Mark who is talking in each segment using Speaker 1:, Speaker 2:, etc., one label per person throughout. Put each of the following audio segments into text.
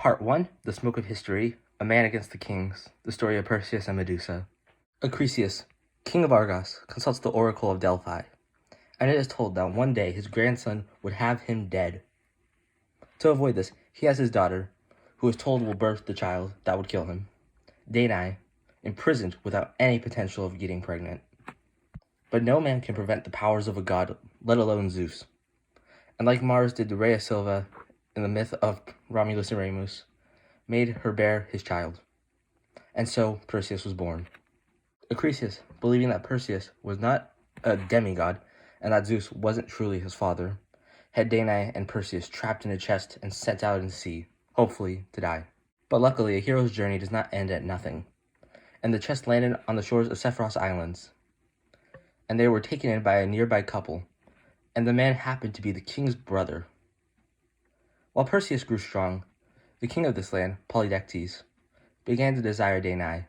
Speaker 1: Part 1, The Smoke of History, A Man Against the Kings, the story of Perseus and Medusa. Acrisius, king of Argos, consults the oracle of Delphi, and it is told that one day his grandson would have him dead. To avoid this, he has his daughter, who is told will birth the child that would kill him, Danae, imprisoned without any potential of getting pregnant. But no man can prevent the powers of a god, let alone Zeus. And like Mars did to Rhea Silva in the myth of Romulus and Remus, made her bear his child. And so Perseus was born. Acrisius, believing that Perseus was not a demigod and that Zeus wasn't truly his father, had Danae and Perseus trapped in a chest and sent out into sea, hopefully to die. But luckily, a hero's journey does not end at nothing, and the chest landed on the shores of Sephiros Islands, and they were taken in by a nearby couple, and the man happened to be the king's brother. While Perseus grew strong, the king of this land, Polydectes, began to desire Danae,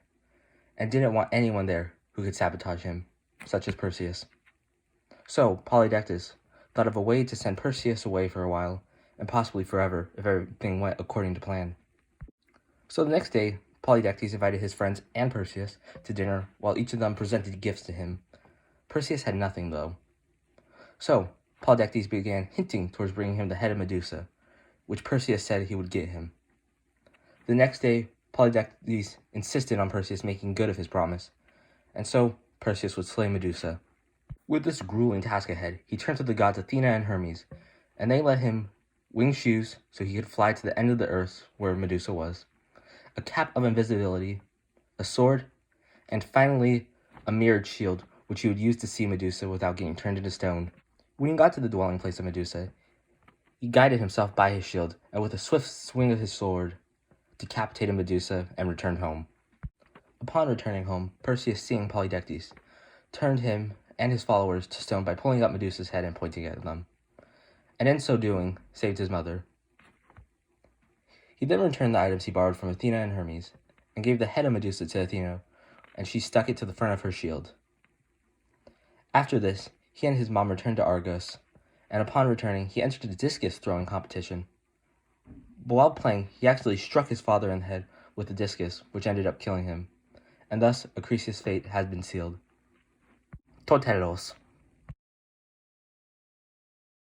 Speaker 1: and didn't want anyone there who could sabotage him, such as Perseus. So Polydectes thought of a way to send Perseus away for a while, and possibly forever if everything went according to plan. So the next day, Polydectes invited his friends and Perseus to dinner while each of them presented gifts to him. Perseus had nothing, though. So Polydectes began hinting towards bringing him the head of Medusa, which Perseus said he would get him. The next day, Polydectes insisted on Perseus making good of his promise, and so Perseus would slay Medusa. With this grueling task ahead, he turned to the gods Athena and Hermes, and they let him winged shoes so he could fly to the end of the earth where Medusa was, a cap of invisibility, a sword, and finally a mirrored shield which he would use to see Medusa without getting turned into stone. When he got to the dwelling place of Medusa, he guided himself by his shield, and with a swift swing of his sword, decapitated Medusa and returned home. Upon returning home, Perseus, seeing Polydectes, turned him and his followers to stone by pulling up Medusa's head and pointing at them, and in so doing, saved his mother. He then returned the items he borrowed from Athena and Hermes, and gave the head of Medusa to Athena, and she stuck it to the front of her shield. After this, he and his mom returned to Argos, and upon returning, he entered a discus throwing competition. But while playing, he actually struck his father in the head with the discus, which ended up killing him, and thus Acrisius' fate has been sealed. Toteros.